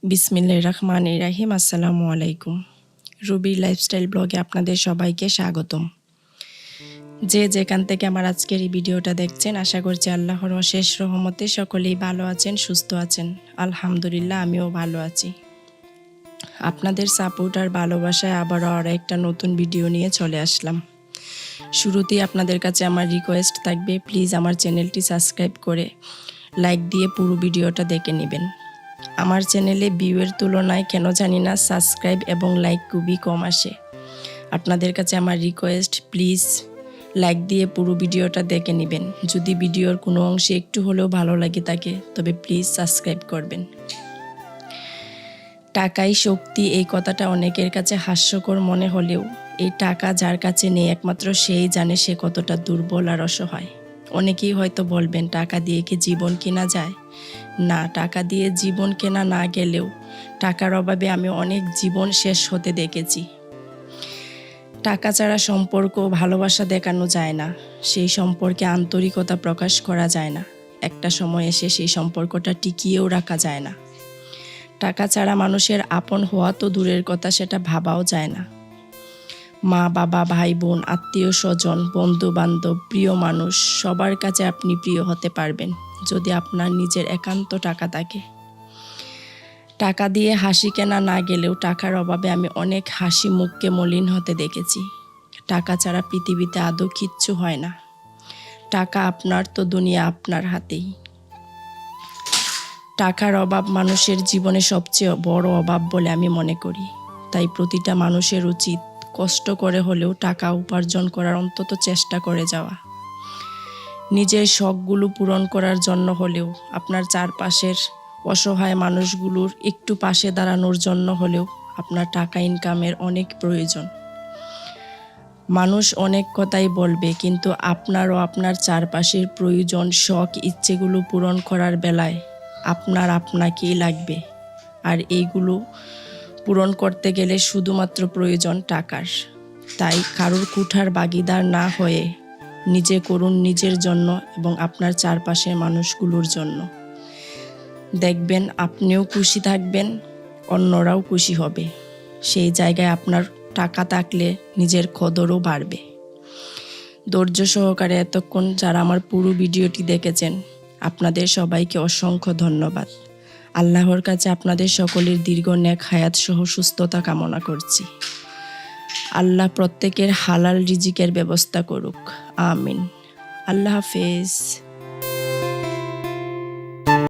বিসমিল্লাহির রহমানির রহিম। আসসালামু আলাইকুম। রুবির লাইফস্টাইল ব্লগে আপনাদের সবাইকে স্বাগতম। যে যেখান থেকে আমার আজকের এই ভিডিওটা দেখছেন, আশা করছি আল্লাহর অশেষ রহমতে সকলেই ভালো আছেন, সুস্থ আছেন। আলহামদুলিল্লাহ, আমিও ভালো আছি। আপনাদের সাপোর্ট আর ভালোবাসায় আবারও আরও একটা নতুন ভিডিও নিয়ে চলে আসলাম। শুরুতেই আপনাদের কাছে আমার রিকোয়েস্ট থাকবে, প্লিজ আমার চ্যানেলটি সাবস্ক্রাইব করে লাইক দিয়ে পুরো ভিডিওটা দেখে নেবেন। আমার চ্যানেলে ভিউয়ের তুলনায় কেন জানি না সাবস্ক্রাইব এবং লাইক খুবই কম আসে। আপনাদের কাছে আমার রিকোয়েস্ট, প্লিজ লাইক দিয়ে পুরো ভিডিওটা দেখে নেবেন। যদি ভিডিওর কোনো অংশে একটু হলেও ভালো লাগে থাকে তবে প্লিজ সাবস্ক্রাইব করবেন। টাকাই শক্তি, এই কথাটা অনেকের কাছে হাস্যকর মনে হলেও এই টাকা যার কাছে নেই একমাত্র সেই জানে সে কতটা দুর্বল আর অসহায়। অনেকেই হয়তো বলবেন, টাকা দিয়ে কি জীবন কেনা যায়? না, টাকা দিয়ে জীবন কেনা না গেলেও টাকার অভাবে আমি অনেক জীবন শেষ হতে দেখেছি। টাকা ছাড়া সম্পর্ক ভালোবাসা দেখানো যায় না, সেই সম্পর্কে আন্তরিকতা প্রকাশ করা যায় না, একটা সময় এসে সেই সম্পর্কটা টিকিয়েও রাখা যায় না। টাকা ছাড়া মানুষের আপন হওয়া তো দূরের কথা, সেটা ভাবাও যায় না। মা বাবা, ভাই বোন, আত্মীয় স্বজন, বন্ধু বান্ধব, প্রিয় মানুষ সবার কাছে আপনি প্রিয় হতে পারবেন যদি আপনার নিজের একান্ত টাকা থাকে। টাকা দিয়ে হাসি কেনা না গেলেও টাকার অভাবে আমি অনেক হাসি মুখকে মলিন হতে দেখেছি। টাকা ছাড়া পৃথিবীতে আদৌ কিচ্ছু হয় না। টাকা আপনার তো দুনিয়া আপনার হাতেই। টাকার অভাব মানুষের জীবনে সবচেয়ে বড় অভাব বলে আমি মনে করি। তাই প্রতিটা মানুষের উচিত কষ্ট করে হলেও টাকা উপার্জন করার অন্তত চেষ্টা করে যাওয়া। নিজের শখগুলো পূরণ করার জন্য হলেও, আপনার চারপাশের অসহায় মানুষগুলোর একটু পাশে দাঁড়ানোর জন্য হলেও আপনার টাকা ইনকামের অনেক প্রয়োজন। মানুষ অনেক কথাই বলবে, কিন্তু আপনার ও আপনার চারপাশের প্রয়োজন, শখ, ইচ্ছেগুলো পূরণ করার বেলায় আপনাকেই লাগবে। আর এইগুলো পূরণ করতে গেলে শুধুমাত্র প্রয়োজন টাকার। তাই কারোর কুঠার ভাগীদার না হয়ে নিজে করুন নিজের জন্য এবং আপনার চারপাশের মানুষগুলোর জন্য। দেখবেন আপনিও খুশি থাকবেন, অন্যরাও খুশি হবে। সেই জায়গায় আপনার টাকা থাকলে নিজের কদরও বাড়বে। ধৈর্য সহকারে এতক্ষণ যারা আমার পুরো ভিডিওটি দেখেছেন, আপনাদের সবাইকে অসংখ্য ধন্যবাদ। আল্লাহর কাছে আপনাদের সকলের দীর্ঘ নেক হায়াত সহ সুস্থতা কামনা করছি। আল্লাহ প্রত্যেকের হালাল রিজিকের ব্যবস্থা করুক, আমিন। আল্লাহ হাফেজ।